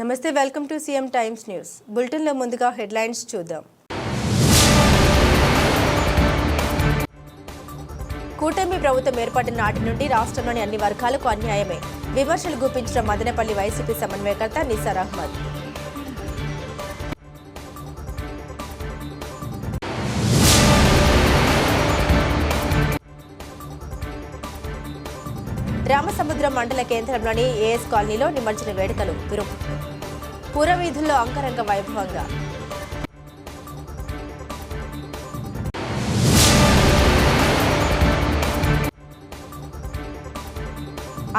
నమస్తే, welcome to CM times news bulletin లో ముందుగా హెడ్లైన్స్ చూద్దాం. కూటమి ప్రభుత్వం ఏర్పడిన నాటి నుండి రాష్ట్రంలోని అన్ని వర్గాలకు అన్యాయమే. విమర్శలు గుప్పించిన మదనపల్లి వైసీపీ సమన్వయకర్త నిసార్ అహ్మద్. రామసముద్రం మండల కేంద్రంలోని ఏఎస్ కాలనీలో నిమజ్జన వేడుకలు పురవీధుల్లో అంగరంగ వైభవంగా.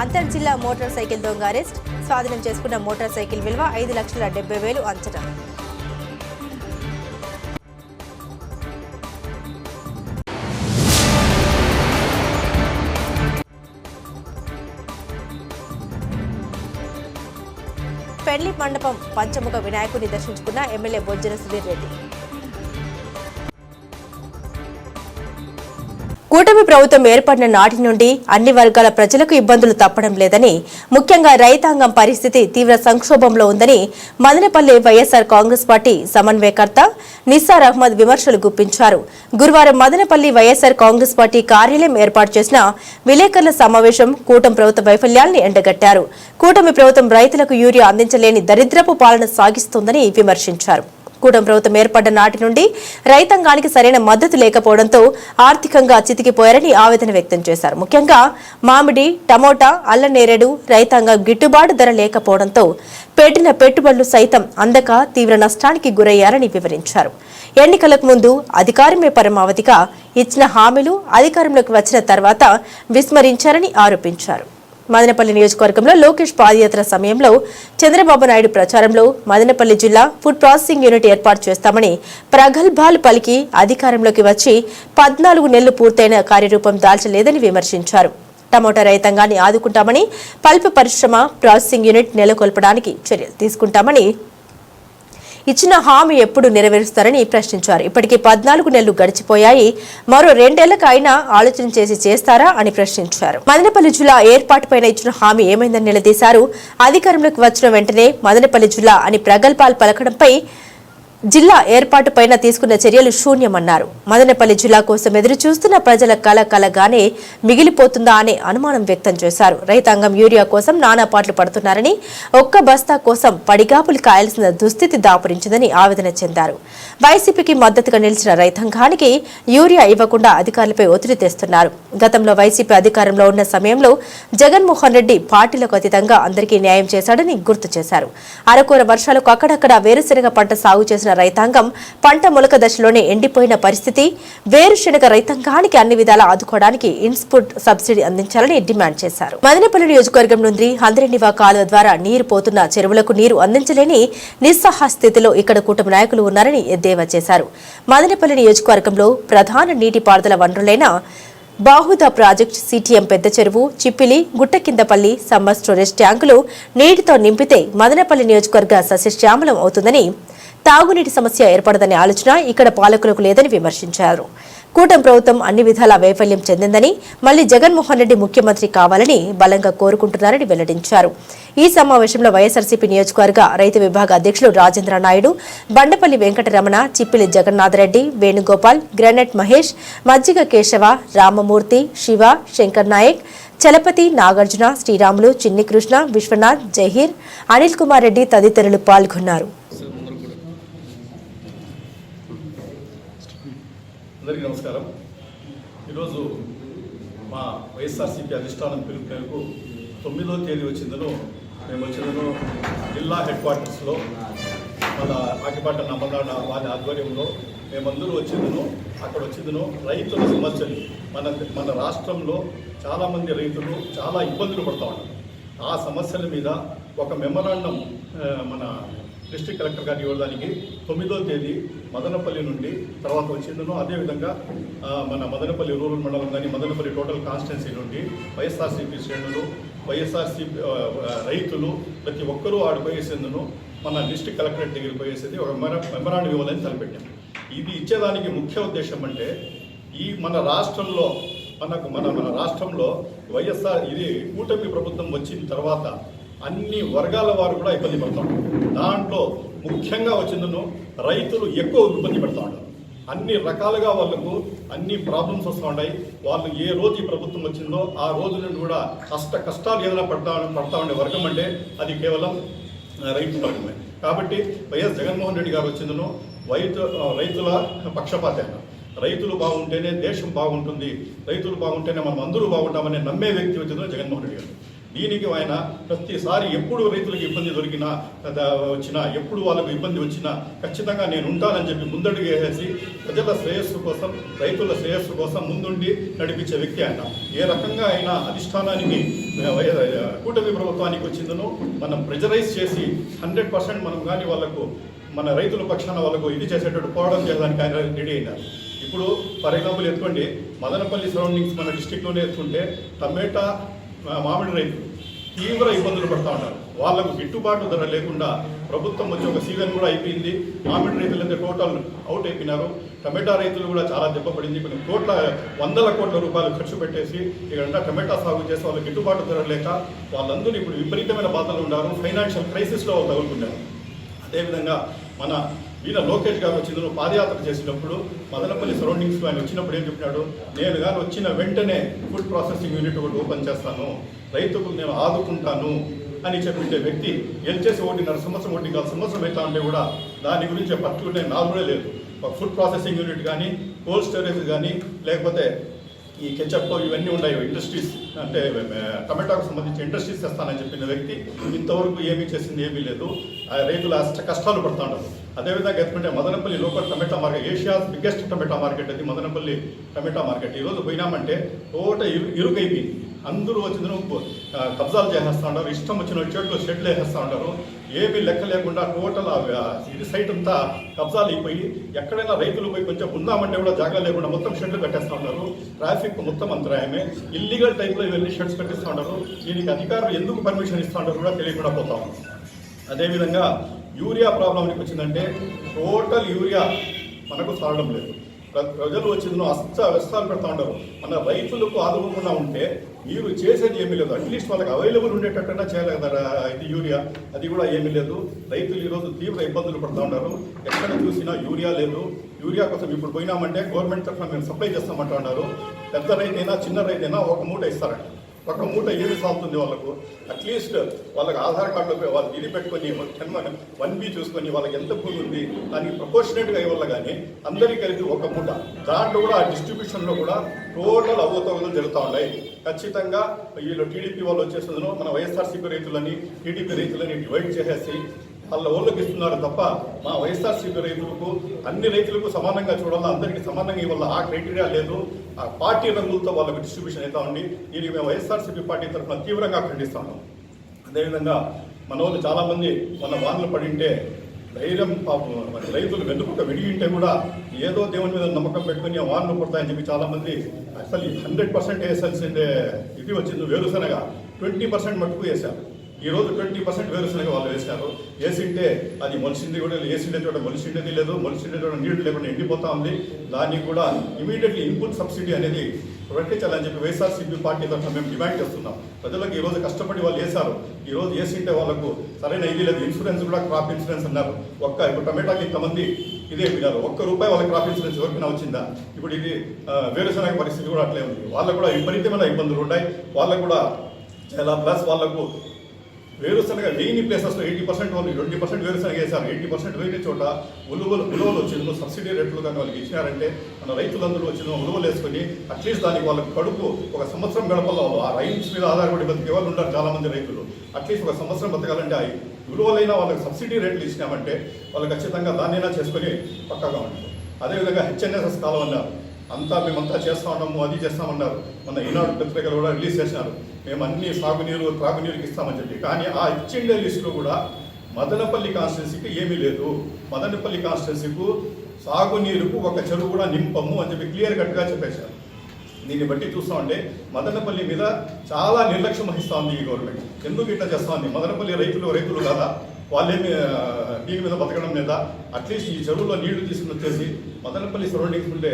అంతర్జిల్లా మోటార్ సైకిల్ దొంగ అరెస్ట్. స్వాధీనం చేసుకున్న మోటార్ సైకిల్ విలువ 5,70,000 అంచనా. పెళ్లి మండపం పంచముఖ వినాయకుడిని దర్శించుకున్న ఎమ్మెల్యే బొజ్జన సుధీర్ రెడ్డి. కూటమి ప్రభుత్వం ఏర్పడిన నాటి నుండి అన్ని వర్గాల ప్రజలకు ఇబ్బందులు తప్పడం లేదని, ముఖ్యంగా రైతాంగం పరిస్థితి తీవ్ర సంక్షోభంలో ఉందని మదనపల్లి వైఎస్ఆర్ కాంగ్రెస్ పార్టీ సమన్వయకర్త నిసార్ అహ్మద్ విమర్శలు గుప్పించారు. గురువారం మదనపల్లి వైఎస్ఆర్ కాంగ్రెస్ పార్టీ కార్యాలయం ఏర్పాటు చేసిన విలేకరుల సమావేశం కూటమి ప్రభుత్వ వైఫల్యాన్ని ఎండగట్టారు. కూటమి ప్రభుత్వం రైతులకు యూరియా అందించలేని దరిద్రపు పాలన సాగిస్తోందని విమర్శించారు. కూటమి ప్రభుత్వం ఏర్పడ్డ నాటి నుండి రైతాంగానికి సరైన మద్దతు లేకపోవడంతో ఆర్థికంగా చితికిపోయారని ఆవేదన వ్యక్తం చేశారు. ముఖ్యంగా మామిడి, టమోటా, అల్లనేరేడు రైతాంగం గిట్టుబాటు ధర లేకపోవడంతో పెట్టిన పెట్టుబడులు సైతం అందక తీవ్ర నష్టానికి గురయ్యారని వివరించారు. ఎన్నికలకు ముందు అధికారమే పరమావధిగా ఇచ్చిన హామీలు అధికారంలోకి వచ్చిన తర్వాత విస్మరించారని ఆరోపించారు. మదనపల్లి నియోజకవర్గంలో లోకేష్ పాదయాత్ర సమయంలో చంద్రబాబు నాయుడు ప్రచారంలో మదనపల్లి జిల్లా ఫుడ్ ప్రాసెసింగ్ యూనిట్ ఏర్పాటు చేస్తామని ప్రగల్భాలు పలికి అధికారంలోకి వచ్చి 14 నెలలు పూర్తయిన కార్యరూపం దాల్చలేదని విమర్శించారు. టమోటా రైతాంగాన్ని ఆదుకుంటామని, పల్ప్ పరిశ్రమ ప్రాసెసింగ్ యూనిట్ నెలకొల్పడానికి చర్యలు తీసుకుంటామని ఇచ్చిన హామీ ఎప్పుడు నెరవేరుస్తారని ప్రశ్నించారు. ఇప్పటికీ 14 నెలలు గడిచిపోయాయి, మరో 2 ఏళ్లకు అయినా ఆలోచన చేస్తారా అని ప్రశ్నించారు. మదనపల్లి జిల్లా ఏర్పాటుపైన ఇచ్చిన హామీ ఏమైందని నిలదీశారు. అధికారంలోకి వచ్చిన వెంటనే మదనపల్లి జిల్లా అని ప్రగల్భాలు పలకడంపై జిల్లా ఏర్పాటుపైన తీసుకున్న చర్యలు శూన్యమన్నారు. మదనపల్లి జిల్లా కోసం ఎదురు చూస్తున్న ప్రజల కలగానే మిగిలిపోతుందా అనే అనుమానం వ్యక్తం చేశారు. రైతాంగం యూరియా కోసం నానాపాట్లు పడుతున్నారని, ఒక్క బస్తా కోసం పడిగాపులు కాయాల్సిన దుస్థితి దాపురించిందని ఆవేదన చెందారు. వైసీపీకి మద్దతుగా నిలిచిన రైతాంగానికి యూరియా ఇవ్వకుండా అధికారులపై ఒత్తిడి తెస్తున్నారు. గతంలో వైసీపీ అధికారంలో ఉన్న సమయంలో జగన్మోహన్ రెడ్డి పార్టీలకు అతీతంగా అందరికీ న్యాయం చేశాడని గుర్తు చేశారు. అరకూర వర్షాలకు అక్కడక్కడ వేరుశెనగ పంట సాగు చేసిన రైతాంగం పంట మొలక దశలోనే ఎండిపోయిన పరిస్థితి. వేరుశెనగ రైతాంగానికి అన్ని విధాలా ఆదుకోవడానికి ఇన్పుట్ సబ్సిడీ అందించాలని డిమాండ్ చేశారు. మదనపల్లి నియోజకవర్గం నుండి హంద్రినివా కాలువ ద్వారా నీరు పోతున్న చెరువులకు నీరు అందించలేని నిస్సహాయ స్థితిలో ఇక్కడ కూటమి నాయకులు ఉన్నారని ఎద్దేవా చేశారు. మదనపల్లి నియోజకవర్గంలో ప్రధాన నీటిపారుదల వనరులైన బాహుదా ప్రాజెక్టు, సిటిఎం పెద్ద చెరువు, చిప్పిలి, గుట్టకిందపల్లి సమ్మర్ స్టోరేజ్ ట్యాంకులు నీటితో నింపితే మదనపల్లి నియోజకవర్గ సస్యశ్యామలం అవుతుందని, తాగునీటి సమస్య ఏర్పడదనే ఆలోచన ఇక్కడ పాలకులకు లేదని విమర్శించారు. కూటమి ప్రభుత్వం అన్ని విధాలా వైఫల్యం చెందిందని, మళ్లీ జగన్మోహన్ రెడ్డి ముఖ్యమంత్రి కావాలని బలంగా కోరుకుంటున్నారని వెల్లడించారు. ఈ సమావేశంలో వైఎస్ఆర్సీపీ నియోజకవర్గ రైతు విభాగ అధ్యక్షులు రాజేంద్ర నాయుడు, బండపల్లి వెంకటరమణ, చిప్పిలి జగన్నాథరెడ్డి, వేణుగోపాల్, గ్రానైట్ మహేష్, మజ్జిగ కేశవ, రామమూర్తి, శివ, శంకర్ నాయక్, చలపతి, నాగార్జున, శ్రీరాములు, చిన్ని కృష్ణ, విశ్వనాథ్, జహీర్, అనిల్ కుమార్ రెడ్డి తదితరులు పాల్గొన్నారు. అందరికీ నమస్కారం. ఈరోజు మా వైఎస్ఆర్సీపీ అధిష్టానం పిలుపు మేరకు 9వ తేదీ మేము వచ్చిందను జిల్లా హెడ్ క్వార్టర్స్లో మన ఆకిపాట నమ్మదాడ వారి ఆధ్వర్యంలో మేమందరూ అక్కడ వచ్చిందను రైతుల సమస్యలు మన రాష్ట్రంలో చాలామంది రైతులు చాలా ఇబ్బందులు పడుతూ ఉన్నారు. ఆ సమస్యల మీద ఒక మెమరాండం మన డిస్ట్రిక్ట్ కలెక్టర్ గారు ఇవ్వడానికి 9వ తేదీ మదనపల్లి నుండి తర్వాత వచ్చిందను. అదేవిధంగా మన మదనపల్లి రూరల్ మండలం కానీ మదనపల్లి టోటల్ కాన్స్టిట్యున్సీ నుండి వైఎస్ఆర్సీపీ శ్రేణులు, వైఎస్ఆర్సీపీ రైతులు ప్రతి ఒక్కరూ ఆడిపోయేసేందును మన డిస్ట్రిక్ట్ కలెక్టరేట్ దగ్గరికి పోయేసేది ఒక మెమరాండం ఇవ్వాలని తలపెట్టాం. ఇది ఇచ్చేదానికి ముఖ్య ఉద్దేశం అంటే మన రాష్ట్రంలో మన రాష్ట్రంలో వైఎస్ఆర్ ఇది కూటమి ప్రభుత్వం వచ్చిన తర్వాత అన్ని వర్గాల వారు కూడా ఇబ్బంది పడుతూ ఉంటారు. దాంట్లో ముఖ్యంగా వచ్చిందను రైతులు ఎక్కువ ఇబ్బంది పడుతూ ఉంటారు. అన్ని రకాలుగా వాళ్ళకు అన్ని ప్రాబ్లమ్స్ వస్తూ ఉన్నాయి. వాళ్ళు ఏ రోజు ఈ ప్రభుత్వం వచ్చిందో ఆ రోజు నుండి కూడా కష్టాలు ఏదైనా పడతా ఉండే వర్గం అంటే అది కేవలం రైతు వర్గమే. కాబట్టి వైఎస్ జగన్మోహన్ రెడ్డి గారు వచ్చిందను రైతుల పక్షపాతైన, రైతులు బాగుంటేనే దేశం బాగుంటుంది, రైతులు బాగుంటేనే మనం అందరూ బాగుంటామని నమ్మే వ్యక్తి వచ్చిందో జగన్మోహన్ రెడ్డి గారు. దీనికి ఆయన ప్రతిసారి ఎప్పుడు రైతులకు ఇబ్బంది వచ్చినా ఎప్పుడు వాళ్ళకు ఇబ్బంది వచ్చినా ఖచ్చితంగా నేను ఉంటానని చెప్పి ముందడుగు వేసేసి ప్రజల శ్రేయస్సు కోసం, రైతుల శ్రేయస్సు కోసం ముందుండి నడిపించే వ్యక్తి ఆయన. ఏ రకంగా ఆయన అధిష్టానానికి కూటమి ప్రభుత్వానికి వచ్చిందనో మనం ప్రెజరైజ్ చేసి 100% మనం కానీ వాళ్ళకు మన రైతుల పక్షాన వాళ్ళకు ఇది చేసేటట్టు పోవడం చేయడానికి ఆయన రెడీ అయినారు. ఇప్పుడు ఫర్ ఎగ్జాంపుల్ ఎత్తుకోండి, మదనపల్లి సరౌండింగ్స్ మన డిస్టిక్లోనే ఎత్తుకుంటే టమేటా మామిడి రైతులు తీవ్ర ఇబ్బందులు పడుతూ ఉంటారు. వాళ్ళకు గిట్టుబాటు ధర లేకుండా ప్రభుత్వం వచ్చి ఒక సీజన్ కూడా అయిపోయింది. మామిడి రైతులు అయితే టోటల్ అవుట్ అయిపోయినారు. టమాటా రైతులు కూడా చాలా దెబ్బపడింది. కొన్ని వందల కోట్ల రూపాయలు ఖర్చు పెట్టేసి ఇక్కడ టమాటా సాగు చేసి వాళ్ళకి గిట్టుబాటు ధర లేక వాళ్ళందరూ ఇప్పుడు విపరీతమైన బాధలు ఉన్నారు. ఫైనాన్షియల్ క్రైసిస్లో తగులుకున్నారు. అదేవిధంగా మన వీళ్ళ లోకేష్ గారు వచ్చింది పాదయాత్ర చేసినప్పుడు మదనపల్లి సరౌండింగ్స్లో ఆయన వచ్చినప్పుడు ఏం చెప్పినాడు, నేను కానీ వచ్చిన వెంటనే ఫుడ్ ప్రాసెసింగ్ యూనిట్ ఒకటి ఓపెన్ చేస్తాను, రైతులకు నేను ఆదుకుంటాను అని చెప్పిన వ్యక్తి గెలిచేసి 1.5 సంవత్సరం 1.5 సంవత్సరం అవుతా ఉంటే కూడా దాని గురించి పర్టికులర్ నాలుగు లేదు. ఫుడ్ ప్రాసెసింగ్ యూనిట్ కానీ, కోల్డ్ స్టోరేజ్ కానీ, లేకపోతే ఈ కెచప్ ఇవన్నీ ఉన్నాయి ఇండస్ట్రీస్, అంటే టమాటాకు సంబంధించి ఇండస్ట్రీస్ చేస్తానని చెప్పిన వ్యక్తి ఇంతవరకు ఏమీ చేసింది ఏమీ లేదు. రైతులు కష్టాలు పడుతున్నారు. అదేవిధంగా ఎత్తుకుంటే మదనపల్లి లోకల్ టమాటా మార్కెట్, ఏషియాస్ బిగ్గెస్ట్ టమాటా మార్కెట్ అది మదనపల్లి టమాటా మార్కెట్. ఈరోజు పోయినామంటే టోటల్ ఇరుకైపోయింది. అందరూ వచ్చిందని కబ్జాలు చేసేస్తూ ఉంటారు, ఇష్టం వచ్చిన షెడ్లు వేసేస్తూ ఉంటారు. ఏమీ లెక్క లేకుండా టోటల్ ఇది సైట్ అంతా కబ్జాలు అయిపోయి ఎక్కడైనా రైతులు పోయి కొంచెం ఉందామంటే కూడా జాగా లేకుండా మొత్తం షెడ్లు కట్టేస్తూ ఉంటారు. ట్రాఫిక్ మొత్తం అంతరాయమే. ఇల్లీగల్ టైప్లో ఇవన్నీ షెడ్స్ కట్టిస్తూ ఉంటారు. దీనికి అధికారులు ఎందుకు పర్మిషన్ ఇస్తూ ఉంటారు కూడా తెలియకుండా పోతా ఉన్నారు. అదేవిధంగా యూరియా ప్రాబ్లంకి వచ్చిందంటే టోటల్ యూరియా మనకు సాగడం లేదు. ప్రజలు వచ్చిందో వ్యస్తాలు పెడతా ఉంటారు. మన రైతులకు ఆదుకోకుండా ఉంటే మీరు చేసేది ఏమీ లేదు. అట్లీస్ట్ వాళ్ళకి అవైలబుల్ ఉండేటట్టుగా చేయాలి కదా ఇది యూరియా, అది కూడా ఏమీ లేదు. రైతులు ఈరోజు తీవ్ర ఇబ్బందులు పడుతూ ఉంటారు. ఎక్కడ చూసినా యూరియా లేదు. యూరియా కోసం ఇప్పుడు పోయినామంటే గవర్నమెంట్ తరఫున మేము సప్లై చేస్తామంటూ ఉన్నారు. పెద్ద రైతైనా చిన్న రైతైనా ఒక మూట ఇస్తారంట. ఒక మూట ఏమి సాగుతుంది వాళ్ళకు? అట్లీస్ట్ వాళ్ళకి ఆధార్ కార్డులో వాళ్ళు ఇది పెట్టుకొని 1B చూసుకొని వాళ్ళకి ఎంత భూమి ఉంది దానికి ప్రపోర్షనేట్గా ఇవ్వాలి. కానీ అందరికీ కలిపి ఒక మూట, దాంట్లో కూడా ఆ డిస్ట్రిబ్యూషన్లో కూడా టోటల్ అవతవలు జరుగుతూ ఉన్నాయి. ఖచ్చితంగా వీళ్ళు టీడీపీ వాళ్ళు వచ్చేసిందో మన వైఎస్ఆర్సీపీ రైతులని టీడీపీ రైతులని డివైడ్ చేసేసి వాళ్ళ ఊళ్ళకి ఇస్తున్నారు తప్ప మా వైఎస్ఆర్సీపీ రైతులకు అన్ని రైతులకు సమానంగా చూడాలా, అందరికీ సమానంగా ఇవ్వాల ఆ క్రైటీరియా లేదు. ఆ పార్టీ రంగులతో వాళ్ళకు డిస్ట్రిబ్యూషన్ అవుతా ఉంది. దీనికి మేము వైఎస్ఆర్సీపీ పార్టీ తరఫున తీవ్రంగా ఖండిస్తున్నాం. అదేవిధంగా మన వాళ్ళు చాలామంది మన వానలు పడింటే ధైర్యం రైతులు వెన్నుపక్క విడిగింటే కూడా ఏదో దేవుని మీద నమ్మకం పెట్టుకుని వానలు పడతాయని చెప్పి చాలామంది అసలు 100% వేసాల్సిందే ఇది వచ్చింది. వేరుశనగ 20% మట్టుకు వేశారు. ఈరోజు 20% వేరుశనగ వాళ్ళు వేసినారు. వేసింటే అది మొలిసింది కూడా, వేసిండే చోట మొలిసిండేది లేదు, మొలిసిండే చోట నీళ్లు లేకుండా ఎండిపోతా ఉంది. దానికి కూడా ఇమీడియట్లీ ఇన్పుట్ సబ్సిడీ అనేది ప్రకటించాలని చెప్పి వైఎస్ఆర్సీపీ పార్టీ తరఫున మేము డిమాండ్ చేస్తున్నాం. ప్రజలకు ఈరోజు కష్టపడి వాళ్ళు వేశారు. ఈరోజు వేసింటే వాళ్ళకు సరైన ఇది లేదు. ఇన్సూరెన్స్ కూడా క్రాప్ ఇన్సూరెన్స్ అన్నారు. ఇప్పుడు టమాటాకి ఇంతమంది ఇదే విధాలు ₹1 వాళ్ళ క్రాప్ ఇన్సూరెన్స్ ఎవరికైనా వచ్చిందా? ఇప్పుడు ఇది వేరుశనగ పరిస్థితి కూడా అట్లే ఉంది. వాళ్ళకు కూడా విపరీతమైన ఇబ్బందులు ఉన్నాయి. వాళ్ళకు కూడా చాలా ప్లస్ వాళ్ళకు వేరుశనగ వేయని ప్లేసెస్లో 80% వాళ్ళు 20% వేరుశనగ వేశారు. 80% వేయని చోట ఉలువలు వచ్చిందో సబ్సిడీ రేట్లు కానీ వాళ్ళకి ఇచ్చినారంటే మన రైతులందరూ వచ్చిన ఉలువలు వేసుకొని అట్లీస్ట్ దానికి వాళ్ళకి కడుపు ఒక సంవత్సరం గడపల్లో ఆ రైన్స్ మీద ఆధారపడి బతికే వాళ్ళు ఉంటారు చాలామంది రైతులు. అట్లీస్ట్ ఒక సంవత్సరం బతకాలంటే ఆ ఉలువలైనా వాళ్ళకి సబ్సిడీ రేట్లు ఇచ్చినామంటే వాళ్ళు ఖచ్చితంగా దాన్నైనా చేసుకొని పక్కాగా ఉంటారు. అదేవిధంగా HNSS కాలం అన్నారు, అంతా మేమంతా చేస్తూ ఉన్నాము, అది చేస్తామన్నారు. మన ఈనాడు పత్రికలు కూడా రిలీజ్ చేసినారు, మేము అన్ని సాగునీరు త్రాగునీరుకి ఇస్తామని చెప్పి. కానీ ఆ ఇచ్చిండే లిస్టులో కూడా మదనపల్లి కాన్స్టిట్యున్సీకి ఏమీ లేదు. మదనపల్లి కాన్స్టిట్యున్సీకు సాగునీరుకు ఒక చెరువు కూడా నింపము అని చెప్పి క్లియర్ కట్గా చెప్పేశారు. దీన్ని బట్టి చూస్తామంటే మదనపల్లి మీద చాలా నిర్లక్ష్యం వహిస్తూ ఉంది ఈ గవర్నమెంట్. ఎందుకు ఇట్లా చేస్తూ ఉంది? మదనపల్లి రైతులు కాదా? వాళ్ళేమి దీని మీద బతకడం లేదా అట్లీస్ట్ ఈ చెరువులో నీళ్లు తీసుకుని వచ్చేసి మదనపల్లి సరౌండింగ్స్ ఉండే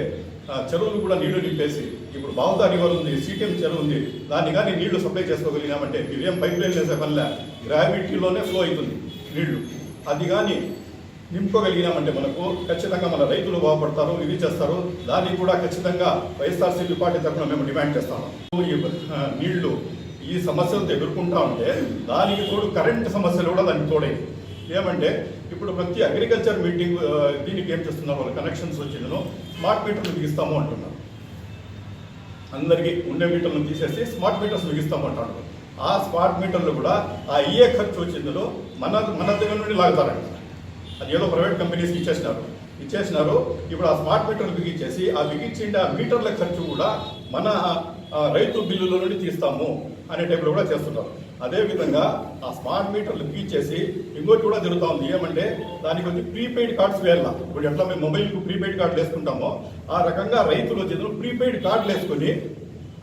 చెరువులు కూడా నీళ్లు నింపేసి ఇప్పుడు బావుదా రివర్ ఉంది, సిటిఎం చెరువు ఉంది, దాన్ని కానీ నీళ్లు సప్లై చేసుకోగలిగినామంటే మీరేం పైప్ లైన్ వేసే పనిలే, గ్రావిటీలోనే ఫ్లో అవుతుంది నీళ్లు. అది కానీ నింపుకోగలిగినామంటే మనకు ఖచ్చితంగా మన రైతులు బాగుపడతారు, ఇది చేస్తారు. దానికి కూడా ఖచ్చితంగా వైఎస్ఆర్సీపీ పార్టీ తరఫున మేము డిమాండ్ చేస్తాము. ఈ నీళ్లు ఈ సమస్యలతో ఎదుర్కొంటా ఉంటే దానికి తోడు కరెంటు సమస్యలు కూడా దానికి తోడై ఏమంటే ఇప్పుడు ప్రతి అగ్రికల్చర్ మీటింగ్ దీనికి ఏం చేస్తున్నారు, వాళ్ళ కనెక్షన్స్ వచ్చిందనో స్మార్ట్ మీటర్లు బిగిస్తాము అంటున్నారు. అందరికీ ఉండే మీటర్లను తీసేసి స్మార్ట్ మీటర్స్ బిగిస్తాము అంటున్నారు. ఆ స్మార్ట్ మీటర్లు కూడా ఆ అయ్యే ఖర్చు వచ్చిందో మన దగ్గర నుండి లాగుతారంట. అది ఏదో ప్రైవేట్ కంపెనీస్కి ఇచ్చేసినారు. ఇప్పుడు ఆ స్మార్ట్ మీటర్లు బిగించేసి ఆ బిగించిండే ఆ మీటర్ల ఖర్చు కూడా మన రైతు బిల్లుల నుండి తీస్తాము అనే టైప్లో కూడా చేస్తున్నారు. అదేవిధంగా ఆ స్మార్ట్ మీటర్లు బిగించేసి ఇంకోటి కూడా జరుగుతూ ఉంది. ఏమంటే దానికి వచ్చి ప్రీపెయిడ్ కార్డ్స్ వేయాల. ఇప్పుడు ఎట్లా మేము మొబైల్కు ప్రీపెయిడ్ కార్డులు వేసుకుంటామో ఆ రకంగా రైతులు వచ్చేందుకు ప్రీపెయిడ్ కార్డులు వేసుకొని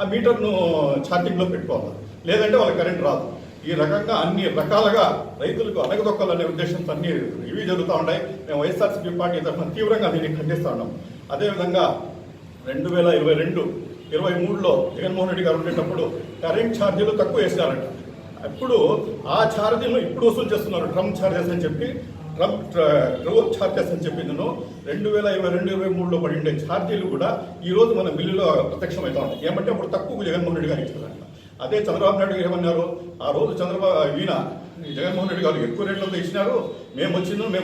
ఆ మీటర్ను ఛార్జింగ్లో పెట్టుకోవాలి, లేదంటే వాళ్ళకి కరెంట్ రాదు. ఈ రకంగా అన్ని రకాలుగా రైతులకు అణగదొక్కాలనే ఉద్దేశంతో అన్ని ఇవి జరుగుతూ ఉన్నాయి. మేము వైఎస్ఆర్సీపీ పార్టీ తరఫున తీవ్రంగా దీన్ని ఖండిస్తూ ఉన్నాం. అదేవిధంగా 2022-23లో జగన్మోహన్ రెడ్డి గారు ఉండేటప్పుడు కరెంట్ ఛార్జీలు తక్కువ వేసినారంట. అప్పుడు ఆ ఛార్జీలు ఇప్పుడు వసూలు చేస్తున్నారు, ట్రమ్ ఛార్జెస్ అని చెప్పి, ట్రూఅప్ ఛార్జెస్ అని చెప్పి 2022-23లో పడిండే ఛార్జీలు కూడా ఈరోజు మన బిల్లులో ప్రత్యక్షమవుతా ఉన్నాయి. ఏమంటే అప్పుడు తక్కువ జగన్మోహన్ రెడ్డి గారు ఇచ్చారంట. అదే చంద్రబాబు నాయుడు గారు ఏమన్నారు, ఆ రోజు జగన్మోహన్ రెడ్డి గారు ఎక్కువ రేట్లతో ఇచ్చినారు, మేము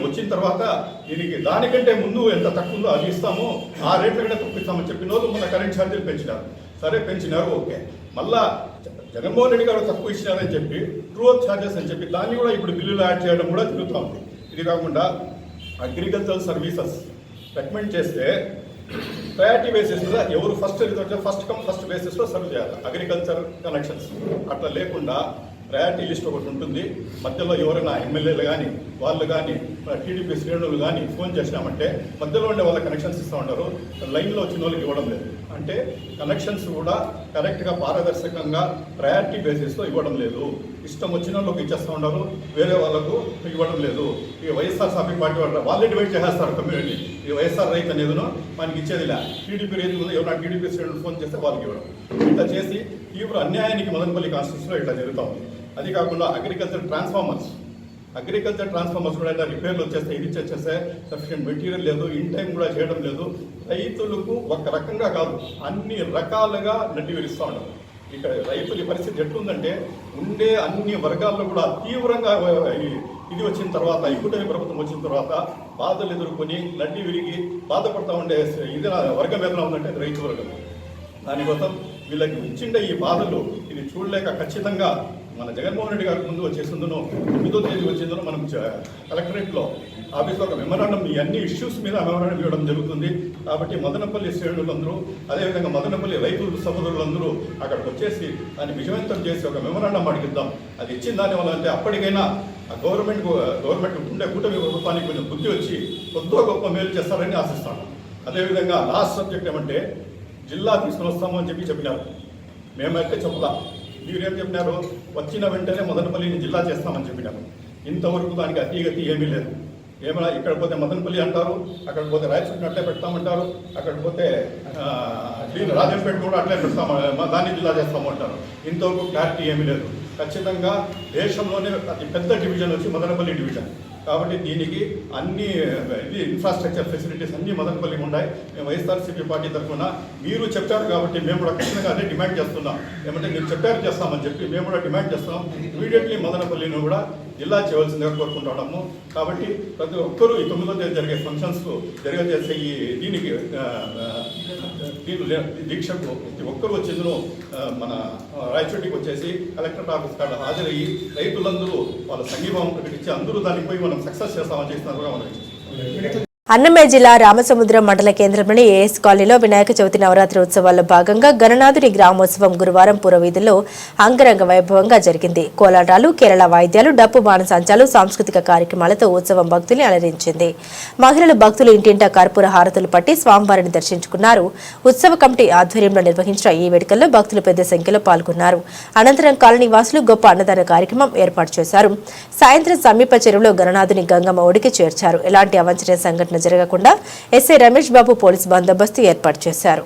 వచ్చిన తర్వాత దీనికి దానికంటే ముందు ఎంత తక్కువ ఉందో అది ఇస్తాము, ఆ రేట్ల కంటే తక్కువ ఇస్తామని చెప్పిన రోజు మన కరెంట్ ఛార్జీలు పెంచినారు. సరే పెంచినారు, ఓకే. మళ్ళా జగన్మోహన్ రెడ్డి గారు తక్కువ ఇచ్చినారని చెప్పి ట్రూఅప్ ఛార్జెస్ అని చెప్పి దాన్ని కూడా ఇప్పుడు బిల్లులు యాడ్ చేయడం కూడా జరుగుతూ ఉంది. ఇది కాకుండా అగ్రికల్చరల్ సర్వీసెస్ రికమెండ్ చేస్తే ప్రయారిటీ బేసిస్ మీద ఎవరు ఫస్ట్ కమ్ ఫస్ట్ బేసిస్లో సర్వ్ చేయాలి అగ్రికల్చర్ కనెక్షన్స్. అట్లా లేకుండా ప్రయారిటీ లిస్ట్ ఒకటి ఉంటుంది. మధ్యలో ఎవరైనా ఎమ్మెల్యేలు కానీ వాళ్ళు కానీ టీడీపీ శ్రేణులు కానీ ఫోన్ చేసినామంటే మధ్యలో ఉండే వాళ్ళ కనెక్షన్స్ ఇస్తూ ఉంటారు, లైన్లో వచ్చిన వాళ్ళకి ఇవ్వడం లేదు. అంటే కనెక్షన్స్ కూడా కరెక్ట్గా పారదర్శకంగా ప్రయారిటీ బేసిస్లో ఇవ్వడం లేదు. ఇష్టం వచ్చిన వాళ్ళకి ఇచ్చేస్తూ ఉంటారు, వేరే వాళ్ళకు ఇవ్వడం లేదు. ఈ వైఎస్ఆర్సీపీ పార్టీ వాళ్ళే డివైడ్ చేసేస్తారు కమ్యూనిటీ. ఈ వైఎస్ఆర్ రైతు అనేదినో మనకి ఇచ్చేదిలే, టీడీపీ రైతు ఎవరైనా టీడీపీ శ్రేణులు ఫోన్ చేస్తే వాళ్ళకి ఇవ్వడం. ఇట్లా చేసి తీవ్ర అన్యాయానికి మదనపల్లి కాన్స్టిట్యూన్సీలో ఇట్లా జరుగుతూ ఉంది. అది కాకుండా అగ్రికల్చర్ ట్రాన్స్ఫార్మర్స్ కూడా ఇలా రిపేర్లు వచ్చేస్తే ఇది వచ్చేస్తే సఫిషియెంట్ మెటీరియల్ లేదు, ఇన్ టైం కూడా చేయడం లేదు. రైతులకు ఒక రకంగా కాదు అన్ని రకాలుగా నడ్డి విరుస్తూ ఉంటారు. ఇక్కడ రైతుల పరిస్థితి ఎట్లుందంటే ఉండే అన్ని వర్గాల్లో కూడా తీవ్రంగా ఇది వచ్చిన తర్వాత, ఈ కూటమి ప్రభుత్వం వచ్చిన తర్వాత బాధలు ఎదుర్కొని నడ్డి విరిగి బాధపడతా ఉండే ఇది వర్గం ఏదైనా ఉందంటే అది రైతు వర్గం. దానికోసం వీళ్ళకి ఇచ్చిండే ఈ బాధలు ఇది చూడలేక ఖచ్చితంగా మన జగన్మోహన్ రెడ్డి గారికి ముందు వచ్చేసిందనో 9వ తేదీ వచ్చిందనో మనం కలెక్టరేట్లో ఆఫీస్లో ఒక మెమరాండం ఈ అన్ని ఇష్యూస్ మీద మెమరాండం ఇవ్వడం జరుగుతుంది. కాబట్టి మదనపల్లి శ్రేణులందరూ అదేవిధంగా మదనపల్లి రైతుల సహోదరులందరూ అక్కడికి వచ్చేసి దాన్ని విజయవంతం చేసి ఒక మెమరాండం అడిగిద్దాం. అది ఇచ్చిన దానివల్ల అంటే అప్పటికైనా గవర్నమెంట్ ఉండే కూటమి ప్రభుత్వానికి కొంచెం బుద్ధి వచ్చి కొద్దిగా గొప్ప మేలు చేస్తారని ఆశిస్తాను. అదేవిధంగా లాస్ట్ సబ్జెక్ట్ ఏమంటే జిల్లా తీసుకుని వస్తాము అని చెప్పినారు. మేమైతే చెప్తాం, మీరేం చెప్పినారు, వచ్చిన వెంటనే మదనపల్లిని జిల్లా చేస్తామని చెప్పినారు. ఇంతవరకు దానికి అతిగతి ఏమీ లేదు. ఏమైనా ఇక్కడ పోతే మదనపల్లి అంటారు, అక్కడ పోతే రాయచూటిని అట్లే పెడతామంటారు, అక్కడ పోతే రాజంపేట కూడా అట్లే పెడతాము, దాన్ని జిల్లా చేస్తాము అంటారు. ఇంతవరకు క్లారిటీ ఏమీ లేదు. ఖచ్చితంగా దేశంలోనే అతి పెద్ద డివిజన్ వచ్చి మదనపల్లి డివిజన్. కాబట్టి దీనికి అన్ని ఇన్ఫ్రాస్ట్రక్చర్ ఫెసిలిటీస్ అన్నీ మదనపల్లికి ఉన్నాయి. మేము వైఎస్ఆర్సీపీ పార్టీ తరఫున మీరు చెప్పారు కాబట్టి మేము కూడా ఖచ్చితంగా అదే డిమాండ్ చేస్తున్నాం. ఏమంటే మీరు చెప్పారు చేస్తామని చెప్పి మేము కూడా డిమాండ్ చేస్తున్నాం. ఇమీడియట్లీ మదనపల్లిని కూడా జిల్లా చేయవలసిందిగా కోరుకుంటున్నాము. కాబట్టి ప్రతి ఒక్కరూ ఈ 9వ తేదీ జరిగే ఫంక్షన్స్ జరిగజేసే ఈ దీక్షకు ప్రతి ఒక్కరూ వచ్చేందులో మన రాయచోటికి వచ్చేసి కలెక్టరేట్ ఆఫీస్ కాడ హాజరయ్యి రైతులందరూ వాళ్ళ సంఘీభావం ప్రకటించి అందరూ దానికి పోయి మనం సక్సెస్ చేస్తామని చేస్తున్నారు కూడా మనం అన్నమయ్య జిల్లా రామసముద్రం మండల కేంద్రంలోని ఏఎస్ కాలనీలో వినాయక చవితి నవరాత్రి ఉత్సవాల్లో భాగంగా గణనాథుని గ్రామోత్సవం గురువారం పురవీధుల్లో అంగరంగ వైభవంగా జరిగింది. కోలాటాలు, కేరళ వాయిద్యాలు, డప్పు బాణసంచాలు, సాంస్కృతిక కార్యక్రమాలతో ఉత్సవం భక్తుల్ని అలరించింది. మహిళలు భక్తులు ఇంటింటా కర్పూర హారతులు పట్టి స్వామివారిని దర్శించుకున్నారు. ఉత్సవ కమిటీ ఆధ్వర్యంలో నిర్వహించిన ఈ వేడుకల్లో భక్తులు పెద్ద సంఖ్యలో పాల్గొన్నారు. అనంతరం కాలనీ వాసులు గొప్ప అన్నదాన కార్యక్రమం ఏర్పాటు చేశారు. సాయంత్రం సమీప చెరువులో గణనాథుని గంగమ్మ ఒడికి చేర్చారు. ఎలాంటి అవాంఛనీయ సంఘటన జరగకుండా ఎస్ఐ రమేష్ బాబు పోలీస్ బందోబస్తు ఏర్పాటు చేశారు.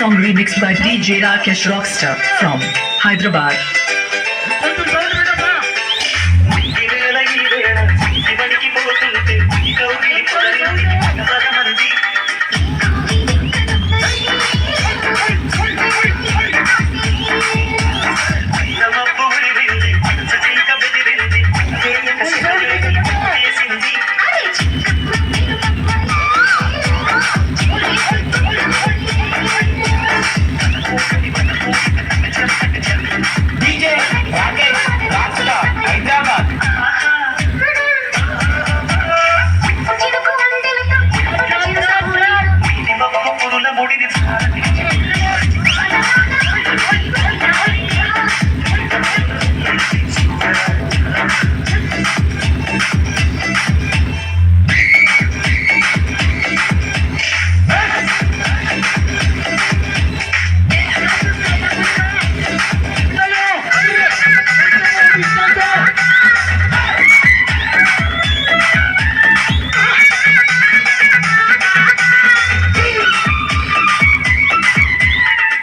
song remixed by DJ Rakesh Rockstar from Hyderabad.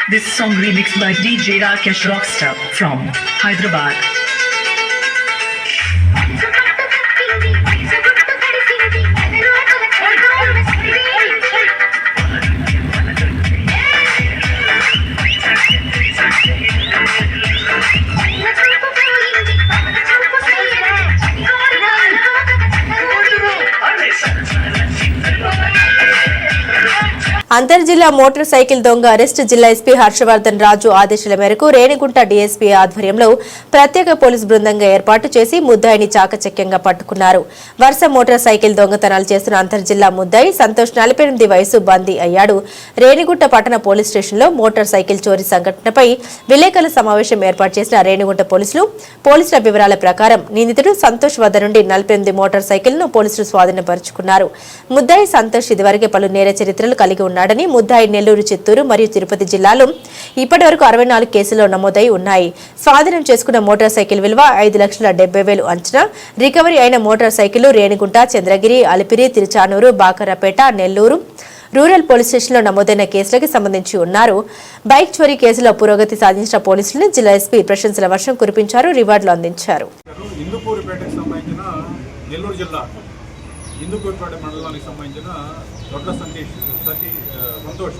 This song remixed by DJ Rakesh Rockstar from Hyderabad. అంతర్జిల్లా మోటార్ సైకిల్ దొంగ అరెస్టు జిల్లా ఎస్పీ హర్షవర్ధన్ రాజు ఆదేశాల మేరకు రేణిగుంట డీఎస్పీ ఆధ్వర్యంలో ప్రత్యేక పోలీసు బృందంగా ఏర్పాటు చేసి ముద్దాయిని చాకచక్యంగా పట్టుకున్నారు. వరుస మోటార్ సైకిల్ దొంగతనాలు చేస్తున్న అంతర్జిల్లా ముద్దాయి సంతోష్ 48 వయసు బందీ అయ్యాడు. రేణిగుంట పట్టణ పోలీస్ స్టేషన్లో మోటార్ సైకిల్ చోరీ సంఘటనపై విలేకరుల సమావేశం ఏర్పాటు చేసిన రేణిగుంట పోలీసుల వివరాల ప్రకారం నిందితుడు సంతోష్ వద్ద నుండి 48 మోటార్ సైకిల్ను పోలీసులు స్వాధీనపరుచుకున్నారు. ముద్దాయి సంతోష్ ఇదివరకే పలు నేర చరిత్రలు కలిగి ఉన్నాడని, ముద్దాయి నెల్లూరు, చిత్తూరు మరియు తిరుపతి జిల్లాలో ఇప్పటివరకు 64 కేసులు నమోదై ఉన్నాయి. స్వాధీనం చేసుకున్న మోటార్ సైకిల్ విలువ 5,70,000 అంచనా. రికవరీ అయిన motor cycle Renigunta, Chandragiri, Alipiri, Tiruchanur, Bakarapeta, Nellore rural police స్టేషన్లో నమోదైన కేసులకు సంబంధించి ఉన్నారు. బైక్ చోరీ కేసులో పురోగతి సాధించిన పోలీసులను జిల్లా ఎస్పీ ప్రశంసల వర్షం కురిపించారు, రివార్డులు అందించారు. ఇందుకూరుపేట మండలానికి సంబంధించిన దొడ్ల సంతోష్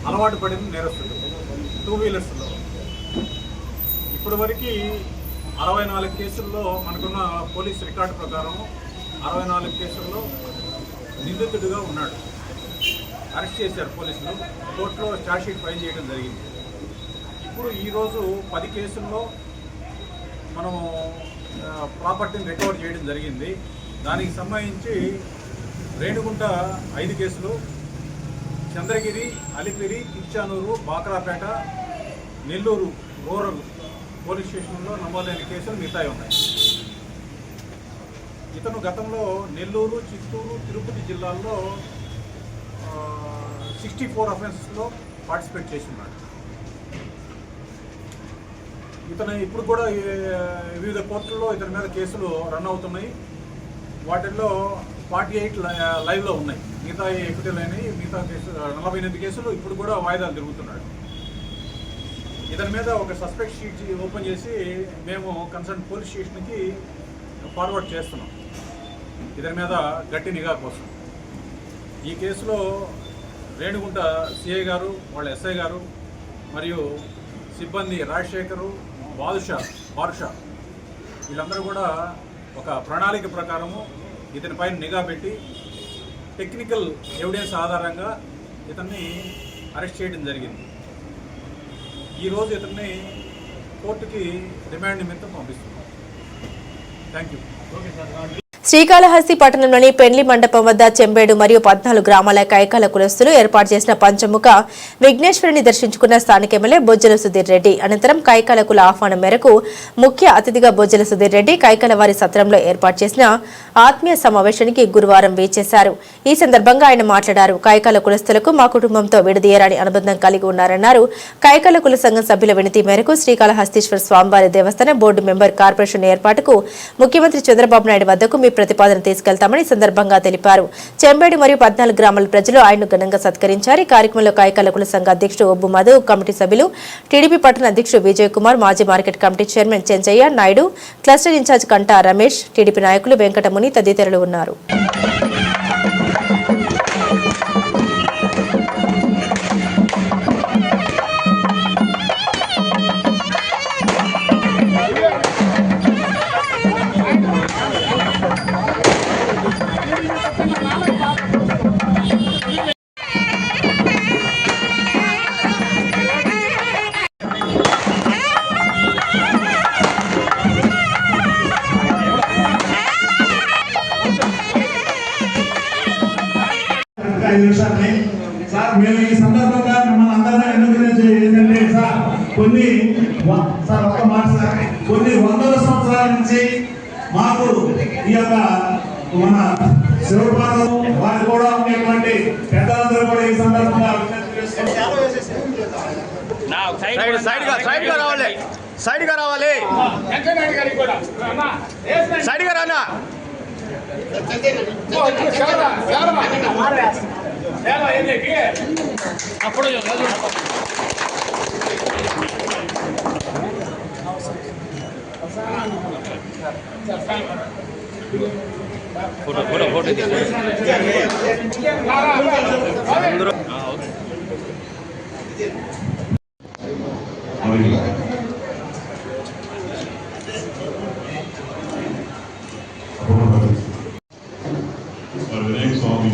అలవాటు పడిన నేరస్తుడు. 2 వీలర్స్లో ఇప్పటి వరకు 64 కేసుల్లో మనకున్న పోలీస్ రికార్డు ప్రకారం 64 కేసుల్లో నిందితుడిగా ఉన్నాడు. అరెస్ట్ చేశారు పోలీసులు. కోర్టులో ఛార్జ్షీట్ ఫైల్ చేయడం జరిగింది. ఇప్పుడు ఈరోజు 10 కేసుల్లో మనము ప్రాపర్టీని రికవర్ చేయడం జరిగింది. దానికి సంబంధించి రేణిగుంట 5 కేసులు, చంద్రగిరి, అలిపిరి, తిరుచానూరు, బాకరాపేట, నెల్లూరు రూరల్ పోలీస్ స్టేషన్లో నమోదైన కేసులు మిగతాయి ఉన్నాయి. ఇతను గతంలో నెల్లూరు, చిత్తూరు, తిరుపతి జిల్లాల్లో 64 అఫెన్సెస్లో పార్టిసిపేట్ చేసి ఉన్నాడు. ఇతను ఇప్పుడు కూడా వివిధ కోర్టుల్లో ఇతని మీద కేసులు రన్ అవుతున్నాయి. వాటిల్లో 48 లైవ్లో ఉన్నాయి. మిగతా ఎక్విటీలు అయినాయి. మిగతా కేసులు 48 కేసులు ఇప్పుడు కూడా వాయిదాలు తిరుగుతున్నాడు. ఇతని మీద ఒక సస్పెక్ట్ షీట్ ఓపెన్ చేసి మేము కన్సర్న్ పోలీస్ స్టేషన్కి ఫార్వర్డ్ చేస్తున్నాం ఇతని మీద గట్టి నిఘా కోసం. ఈ కేసులో రేణిగుంట సిఐ గారు, వాళ్ళ ఎస్ఐ గారు మరియు సిబ్బంది రాజశేఖరు, బాదుషా వీళ్ళందరూ కూడా ఒక ప్రణాళిక ప్రకారము ఇతనిపైన నిఘా పెట్టి టెక్నికల్ ఎవిడెన్స్ ఆధారంగా ఇతన్ని అరెస్ట్ చేయడం జరిగింది. ఈరోజు ఇతన్ని కోర్టుకి రిమాండ్ నిమిత్తం పంపిస్తున్నాం. Thank you. Okay sir. Srikalahasti పట్టణంలోని పెండ్లి మండపం వద్ద చెంబేడు మరియు 14 గ్రామాల కైకాల కులస్తులు ఏర్పాటు చేసిన పంచముఖ విఘ్నేశ్వరుని దర్శించుకున్న స్థానిక ఎమ్మెల్యే బొజ్జల సుధీర్ రెడ్డి. అనంతరం కైకాల కుల ఆహ్వానం మేరకు ముఖ్య అతిథిగా బొజ్జల సుధీర్ రెడ్డి కైకాల వారి సత్రంలో ఏర్పాటు చేసిన ఆత్మీయ సమావేశానికి గురువారం వేచేశారు. ఈ సందర్భంగా ఆయన మాట్లాడారు. కైకాల కులస్తులకు మా కుటుంబంతో విడదీయరాని అనుబంధం కలిగి ఉన్నారన్నారు. కైకాల కుల సంఘం సభ్యుల వినతి మేరకు శ్రీకాళహస్తీశ్వర స్వామివారి దేవస్థాన బోర్డు మెంబర్ కార్పొరేషన్ ఏర్పాటుకు ముఖ్యమంత్రి చంద్రబాబు నాయుడు వద్దకు మీ ప్రతిపాదన తీసుకెళ్తామని సందర్భంగా తెలిపారు. చెంబేడు మరియు 14 గ్రామాల ప్రజలు ఆయన్ను ఘనంగా సత్కరించారు. ఈ కార్యక్రమంలో కాయకల కుల సంఘ అధ్యక్షుడు ఒబ్బు మధు, కమిటీ సభ్యులు, టీడీపీ పట్టణ అధ్యక్షుడు విజయ్ కుమార్, మాజీ market committee chairman Chenchaiah Naidu, cluster in charge Kanta Ramesh, TDP నాయకులు వెంకటముని తదితరులు ఉన్నారు. సార్ మేము ఈ సందర్భంగా మిమ్మల్ని అందరినీ ఎన్నుకునేది ఏంటంటే సార్ సార్ ఒక్క మాట సార్ కొన్ని వందల సంవత్సరాల నుంచి మాకు ఈ యొక్క మన శివపాదం వారు కూడా ఉండేటువంటి పెద్దలందరూ కూడా ఈ సందర్భంగా సైడ్ గా రావాలి రానా అప్పుడు ఫోటో వినాయక స్వామి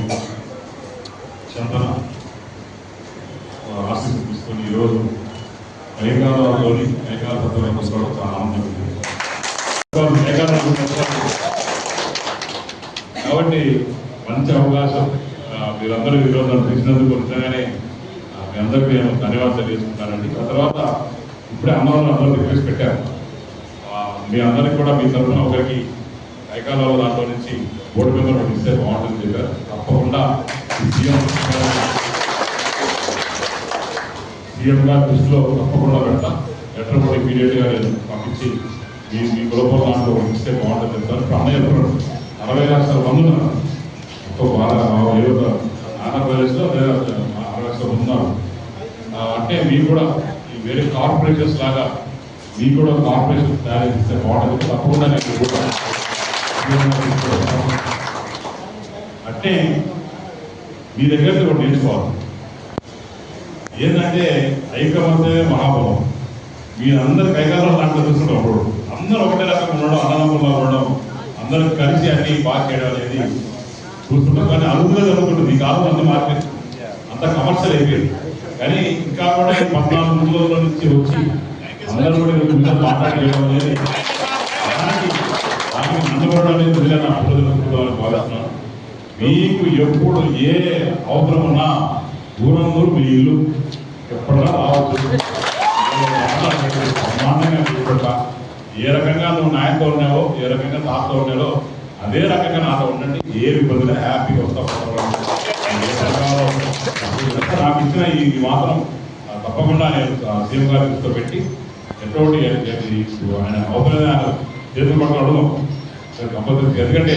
చందన ఆశీస్సు తీసుకొని ఈరోజు మేఘాలలోని మేఘాలతత్వం పుస్తకం చాలా ఆనందం కాబట్టి మంచి అవకాశం మీరందరూ ఈరోజు తెలిసినందుకు నిజంగానే మీ అందరికీ నేను ధన్యవాదాలు తెలియజేసుకుంటానండి. ఆ తర్వాత ఇప్పుడే అందరూ రిక్వెస్ట్ పెట్టారు. మీ అందరికి కూడా మీ తరఫున ఒకరికి ఐకాలలో దాంట్లో నుంచి బోర్డు మెంబర్ ఇస్తే బాగుంటుంది చెప్పారు. తప్పకుండా సీఎం గారి దృష్టిలో తప్పకుండా పెడతాం. లెటర్ కూడా ఇమీడియట్గా నేను పంపించి మీ గ్లోబల్ దాంట్లో ఇస్తే బాగుంటుంది చెప్తారు. ఇప్పుడు అన్నయ్య 60 లక్షల మంది ఉన్నారు. ఆంధ్రప్రదేశ్లో 60 లక్షల మంది ఉన్నారు. అంటే మీకు కూడా ఈ వేరే కార్పొరేషన్స్ లాగా మీకు కూడా కార్పొరేషన్ తయారు చేస్తే బాగుంటుంది. తప్పకుండా నేను కూడా అంటే మీ దగ్గర ఒకటి నేర్చుకోవాలి. ఏంటంటే ఐకమత్యమే మహాభావం. మీరందరూ కైకాలం దాంట్లో చూస్తున్నప్పుడు అందరూ ఒకటే రకంగా ఉండడం, అన్నదమ్ముల్లో ఉండడం, అందరూ కలిసి అన్ని బాగా చేయడం అనేది చూస్తుంటాం. కానీ అదుపుగా జరుగుతుంటుంది. ఈ కాలం మంది మార్కెట్ అంత కమర్షియల్ అయిపోయింది. కానీ ఇంకా కూడా 14 రోజుల నుంచి వచ్చి అందరూ కూడా మాట్లాడేయడం అనేది అందుకోవడం అనేది నా అభివృద్ధి భావిస్తున్నాను. మీకు ఎప్పుడు ఏ అవసరం ఉన్నా దూరంలో మీ ఇల్లు ఎప్పుడైనా రావచ్చు. బ్రహ్మాండంగా చూపెట్టా. ఏ రకంగా నువ్వు నాయనతో ఉన్నావో, ఏ రకంగా తాతతో ఉన్నావో అదే రకంగా నాతో ఉండండి. ఏ ఇబ్బందులు హ్యాపీగా వస్తాం. నాకు ఇచ్చిన ఈ మాత్రం తప్పకుండా నేను సీఎం గారి దృష్టిలో పెట్టి ఎటువంటి ఆయన అవసరమే ఆయన చేతులు పట్టుకుని అడుగుదాం కంపల్సరీ. ఎందుకంటే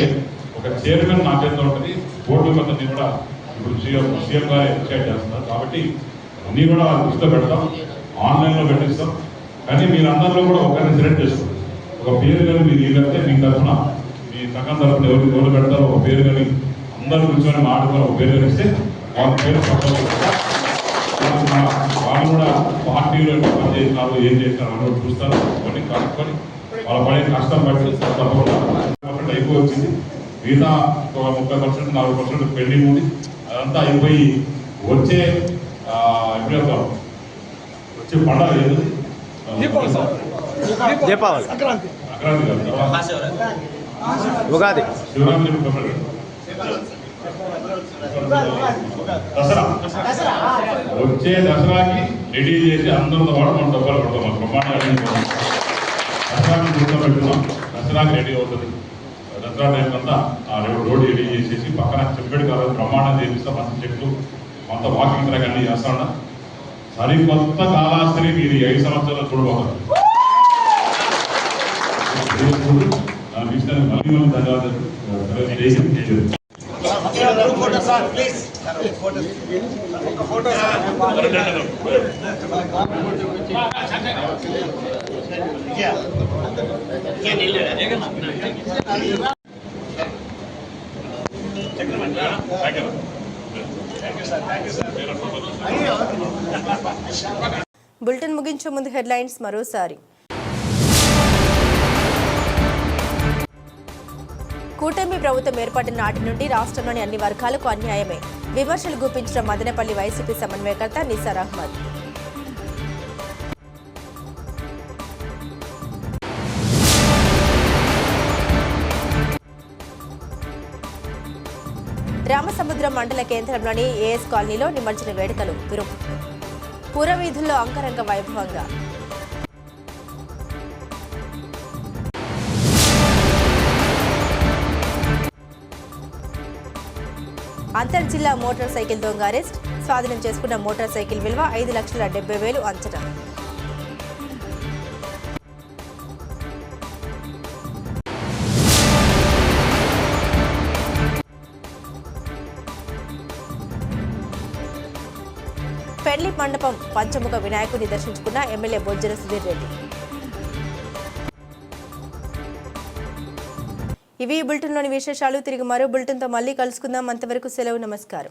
ఒక చైర్మన్ నా చేతిలో ఉంటుంది. బోర్డు మెంబర్ని కూడా ఇప్పుడు సీఎం గారు డిసైడ్ చేస్తున్నారు. కాబట్టి అన్నీ కూడా దృష్టిలో పెడతాం, ఆన్లైన్లో పెట్టిస్తాం. కానీ మీరందరిలో కూడా ఒకరిని సెలెక్ట్ చేసుకోండి. ఒక పేరు కానీ మీరు వెళ్తే మీ తరఫున మీ సంఘం తరఫున ఎవరు పెడతారో ఒక పేరు కానీ అందరూ కూర్చొని మాట్లాడుకొని ఒక పేరు కనిస్తే వాళ్ళ పేరు వాళ్ళు కూడా పార్టీలో పని చేసినారు, ఏం చేసినారు అని కూడా చూస్తారు. కొన్ని కనుక్కొని వాళ్ళ పడే కష్టం బట్టి తప్పకుండా ఎక్కువ వచ్చింది. మిగతా ఒక 30%, 40% పెండింగ్ ఉంది. అదంతా అయిపోయి వచ్చే వచ్చే పండుగ ఏది దీపావళి, సంక్రాంతి ఉగాది, శివరాత్రి, దసరా. వచ్చే దసరాకి రెడీ చేసి అందరితో పాటు మనం డబ్బాలు కొడతాం. బ్రహ్మాండంగా దసరాకి గుర్తుపెట్టుకున్నాం. దసరాకి రెడీ అవుతుంది. దసరా టైం అంతా ఆ రోడ్డు రెడీ చేసేసి పక్కన చెప్పాడు కదా బ్రహ్మాండం చేపిస్తాం. మంచి చెట్లు అంత వాకింగ్ ట్రాక్ అన్ని చేస్తా ఉన్నా. సరికొత్త కాళహస్తిని మీరు 5 సంవత్సరాలు చూడబోతారు. నాకు ఇచ్చినందుకు మళ్ళీ ధన్యవాదాలు. బులెటిన్ ముగించే ముందు హెడ్లైన్స్ మరోసారి. కూటమి ప్రభుత్వం ఏర్పడిన నాటి నుండి రాష్ట్రంలోని అన్ని వర్గాలకు అన్యాయమే. విమర్శలు గుప్పించిన మదనపల్లి వైసీపీ సమన్వయకర్త నిసార్ అహ్మద్. రామసముద్రం మండల కేంద్రంలోని ఏఎస్ కాలనీలో నిమజ్జన వేడుకలు పురవీధుల్లో అంగరంగ వైభవంగా. అంతర్జిల్లా మోటార్ సైకిల్ దొంగ అరెస్ట్. స్వాధీనం చేసుకున్న మోటార్ సైకిల్ విలువ 5,70,000 అంచనా. పెళ్లి మండపం పంచముఖ వినాయకుడిని దర్శించుకున్న ఎమ్మెల్యే బొజ్జల సుధీర్ రెడ్డి. ఇవి బులెటిన్లోని విశేషాలు. తిరిగి మరో బులెటిన్తో మళ్ళీ కలుసుకుందాం. అంతవరకు సెలవు. నమస్కారం.